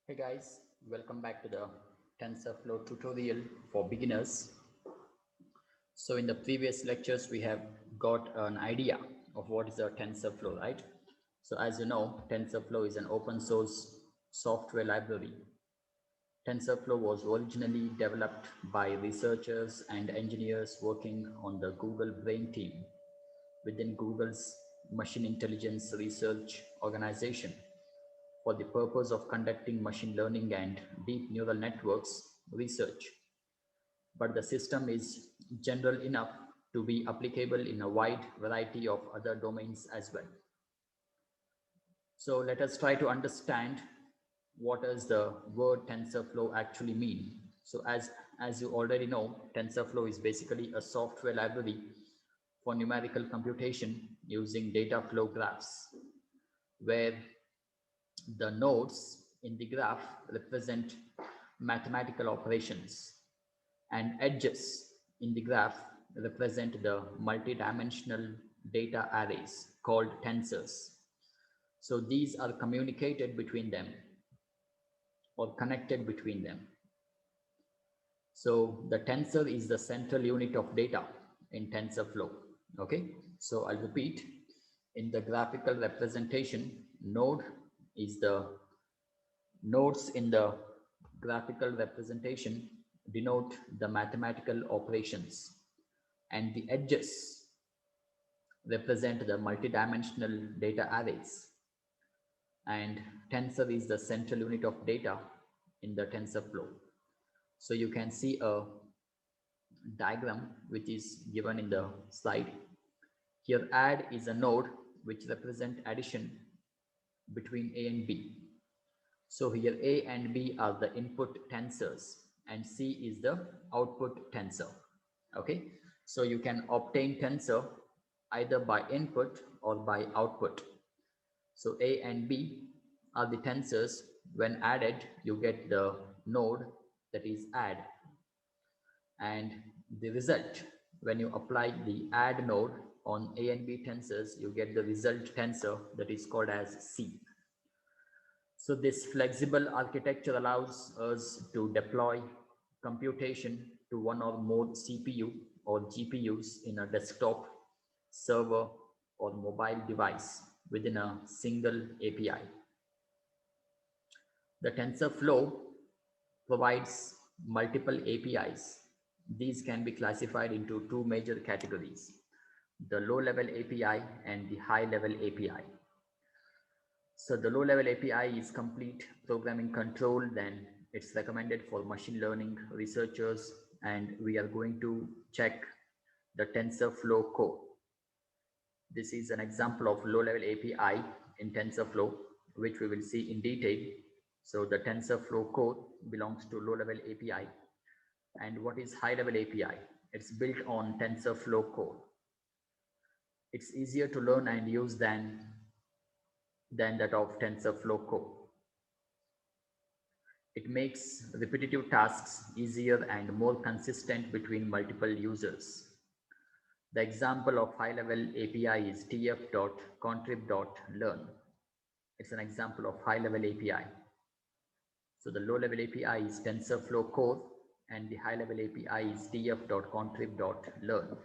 Hey guys, welcome back to the TensorFlow tutorial for beginners. So in the previous lectures, we have got an idea of what is a TensorFlow, right? So as you know, TensorFlow is an open source software library. TensorFlow was originally developed by researchers and engineers working on the Google Brain team within Google's Machine Intelligence Research Organization for the purpose of conducting machine learning and deep neural networks research. But the system is general enough to be applicable in a wide variety of other domains as well. So let us try to understand what does the word TensorFlow actually mean. So as you already know, TensorFlow is basically a software library for numerical computation using dataflow graphs, where the nodes in the graph represent mathematical operations and edges in the graph represent the multidimensional data arrays called tensors. So these are communicated between them or connected between them. So the tensor is the central unit of data in TensorFlow. Okay, so I'll repeat. In the graphical representation, node is the nodes in the graphical representation denote the mathematical operations, and the edges represent the multidimensional data arrays. And tensor is the central unit of data in the TensorFlow. So you can see a diagram which is given in the slide. Here add is a node which represent addition between A and B. So here A and B are the input tensors and C is the output tensor. Okay, so you can obtain tensor either by input or by output. So A and B are the tensors. When added, you get the node that is add, and the result, when you apply the add node on A and B tensors, you get the result tensor that is called as C. So this flexible architecture allows us to deploy computation to one or more CPU or GPUs in a desktop, server, or mobile device within a single API. The TensorFlow provides multiple APIs. These can be classified into two major categories: the low-level API and the high-level API. So the low-level API is complete programming control, then it's recommended for machine learning researchers, and we are going to check the TensorFlow Code. This is an example of low-level API in TensorFlow, which we will see in detail. So the TensorFlow Code belongs to low-level API. And what is high-level API? It's built on TensorFlow Code. It's easier to learn and use than that of TensorFlow Code. It makes repetitive tasks easier and more consistent between multiple users. The example of high-level API is tf.contrib.learn. It's an example of high-level API. So the low-level API is TensorFlow Core, and the high-level API is tf.contrib.learn.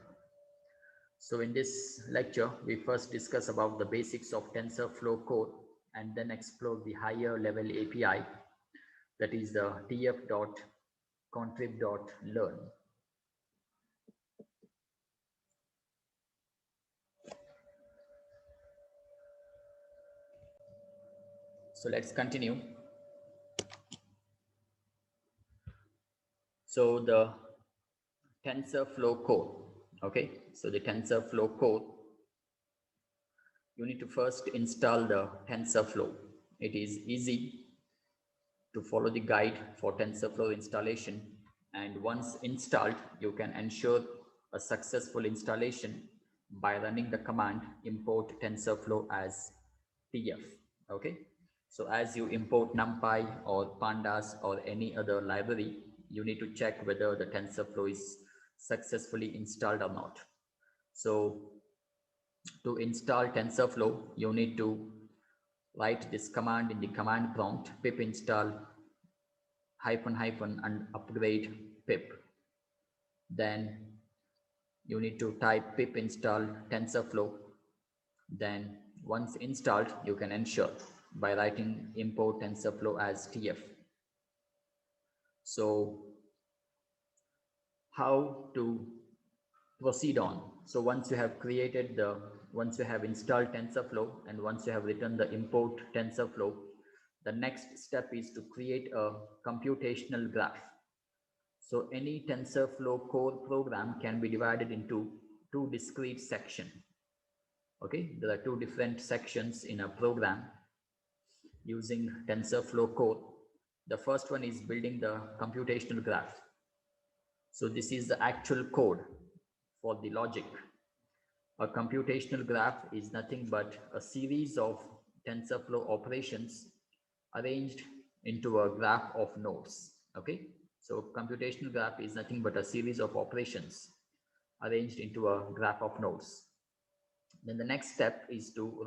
So in this lecture, we first discuss about the basics of TensorFlow Core and then explore the higher level API, that is the tf.contrib.learn. So let's continue. So the TensorFlow Code. Okay, so the TensorFlow Code, you need to first install the TensorFlow. It is easy to follow the guide for TensorFlow installation, and once installed, you can ensure a successful installation by running the command import TensorFlow as TF. Okay, so as you import NumPy or Pandas or any other library, you need to check whether the TensorFlow is successfully installed or not. So to install TensorFlow, you need to write this command in the command prompt, pip install -- and upgrade pip. Then you need to type pip install TensorFlow. Then once installed, you can ensure by writing import TensorFlow as TF. So how to proceed on? So once you have installed TensorFlow and once you have written the import TensorFlow, the next step is to create a computational graph. So any TensorFlow core program can be divided into two discrete sections. Okay, there are two different sections in a program using TensorFlow Code. The first one is building the computational graph. So this is the actual code for the logic. A computational graph is nothing but a series of TensorFlow operations arranged into a graph of nodes. Okay, so computational graph is nothing but a series of operations arranged into a graph of nodes. Then the next step is to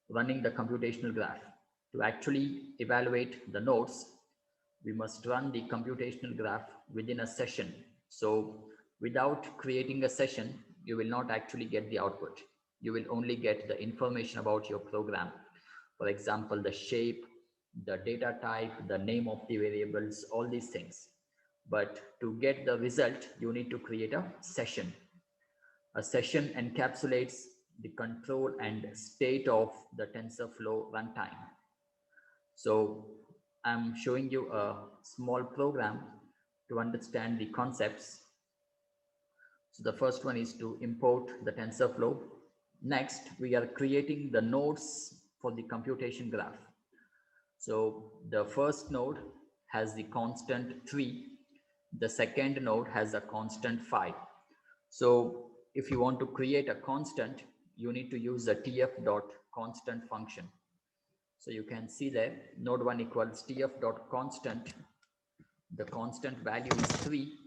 running the computational graph. To actually evaluate the nodes, we must run the computational graph within a session. So without creating a session, you will not actually get the output. You will only get the information about your program. For example, the shape, the data type, the name of the variables, all these things. But to get the result, you need to create a session. A session encapsulates the control and state of the TensorFlow runtime. So I'm showing you a small program to understand the concepts. So the first one is to import the TensorFlow. Next, we are creating the nodes for the computation graph. So the first node has the constant 3. The second node has a constant 5. So if you want to create a constant, you need to use the tf.constant function. So you can see there, node 1 equals tf.constant. The constant value is 3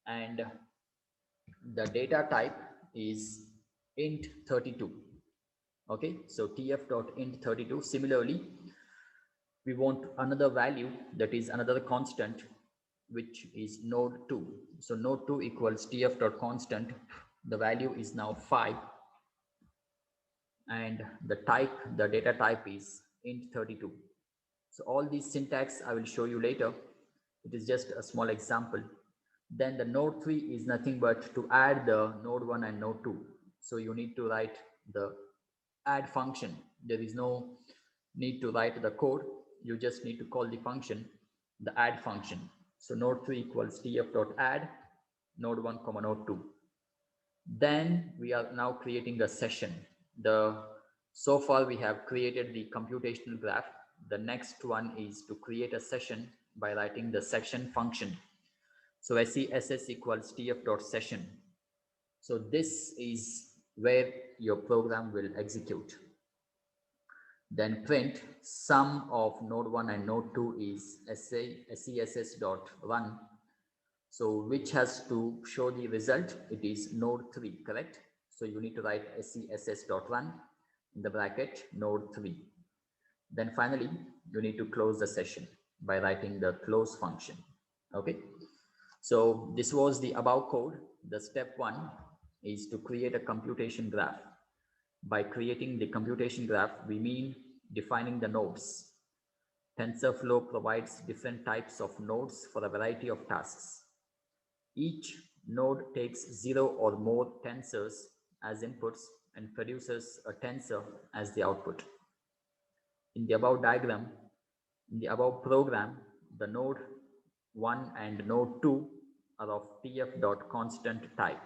and the data type is int 32. Okay, so tf.int32. Similarly, we want another value, that is another constant, which is node 2. So node 2 equals tf.constant. The value is now 5 and the data type is int32. So all these syntax I will show you later. It is just a small example. Then the node 3 is nothing but to add the node 1 and node 2. So you need to write the add function. There is no need to write the code. You just need to call the function, the add function. So node 3 equals tf.add node 1 comma node 2. Then we are now creating a session. So far we have created the computational graph. The next one is to create a session by writing the session function. So sess equals tf.session. So this is where your program will execute. Then print sum of node 1 and node 2 is sess.run. So which has to show the result? It is node 3, correct? So you need to write sess.run in the bracket node 3. Then finally, you need to close the session by writing the close function. Okay. So this was the above code. The step 1 is to create a computation graph. By creating the computation graph, we mean defining the nodes. TensorFlow provides different types of nodes for a variety of tasks. Each node takes 0 or more tensors as inputs and produces a tensor as the output. In the above diagram, in the above program, the node 1 and node 2 are of tf.constant type.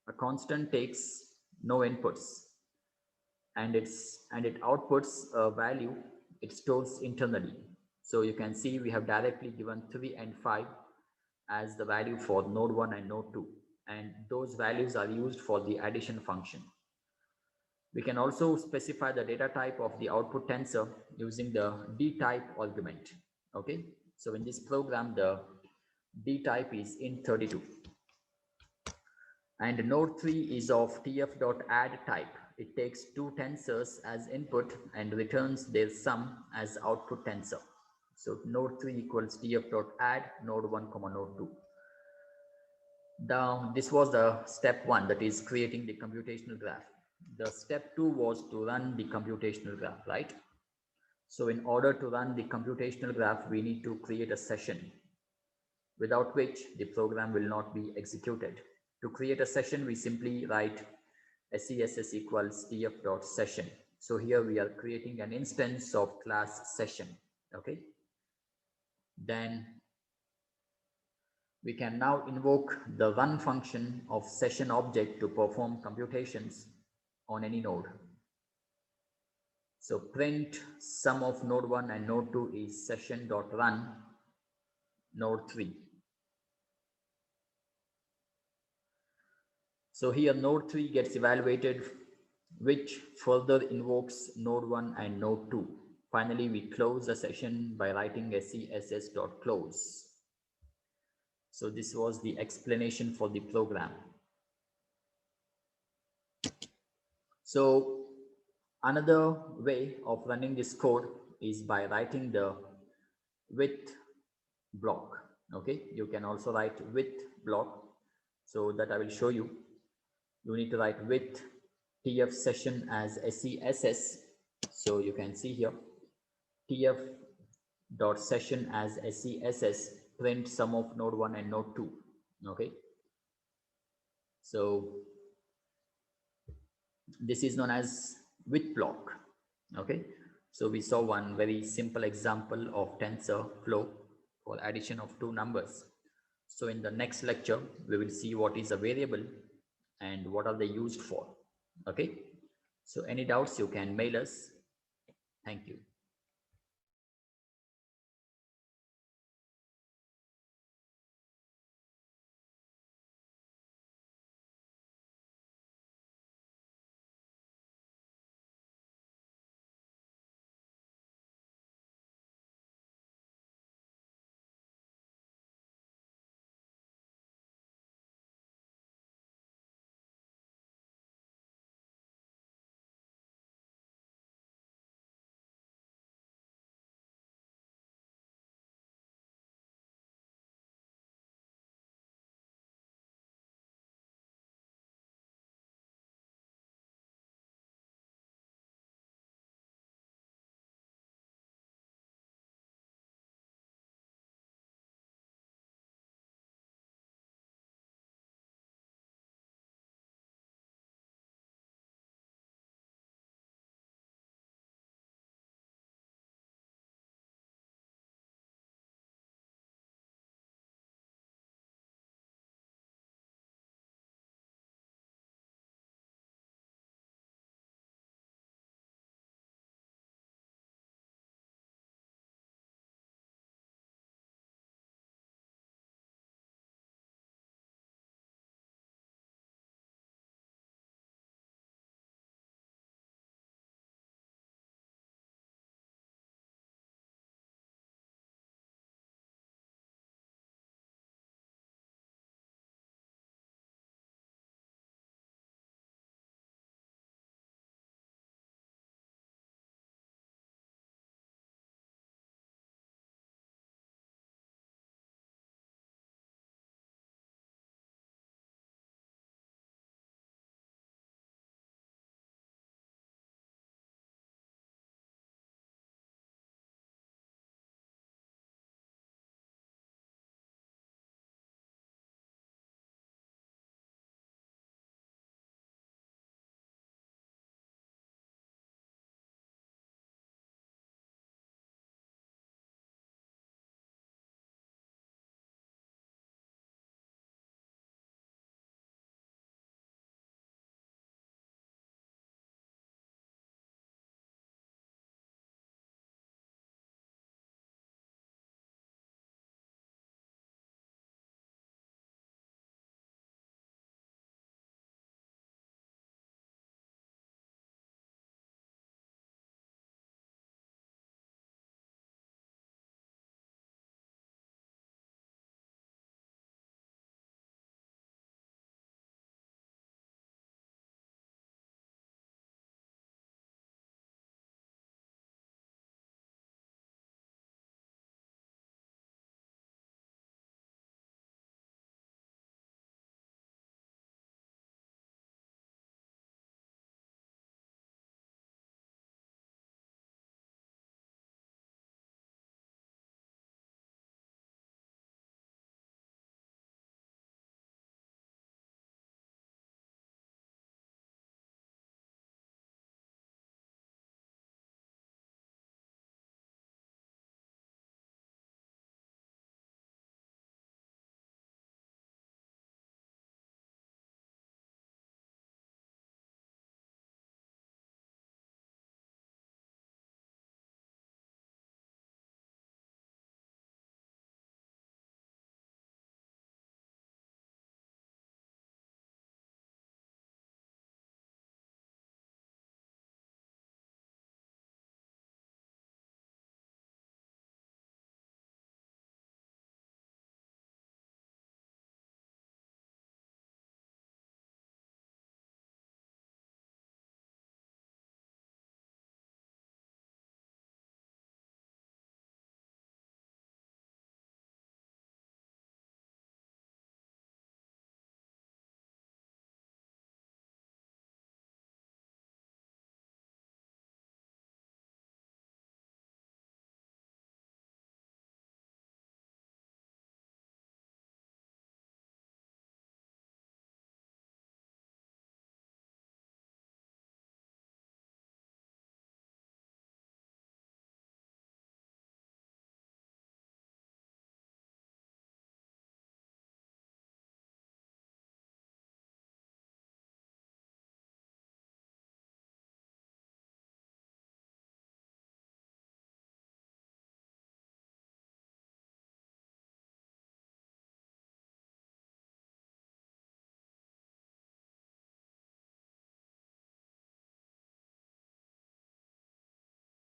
A constant takes no inputs and it outputs a value it stores internally. So you can see we have directly given 3 and 5 as the value for node 1 and node 2, and those values are used for the addition function. We can also specify the data type of the output tensor using the dtype argument. Okay, so in this program the dtype is int32 and node 3 is of tf.add type. it takes two tensors as input and returns their sum as output tensor. So node 3 equals tf.add node 1 comma node 2. Now this was the step 1, that is creating the computational graph. The step 2 was to run the computational graph, right? So in order to run the computational graph, we need to create a session, without which the program will not be executed. To create a session, we simply write sess equals tf.session. So here we are creating an instance of class session. Okay. Then we can now invoke the run function of session object to perform computations on any node. So print sum of node 1 and node 2 is session.run node 3. So here node 3 gets evaluated, which further invokes node 1 and node 2. Finally, we close the session by writing sess.close. So this was the explanation for the program. So another way of running this code is by writing the with block. Okay, you can also write with block. So that I will show you. You need to write with tf session as sess. So you can see here tf dot session as sess print sum of node 1 and node 2. Okay, so this is known as with block. Okay, so we saw one very simple example of TensorFlow for addition of two numbers. So in the next lecture, we will see what is a variable and what are they used for. Okay, so any doubts, you can mail us. Thank you.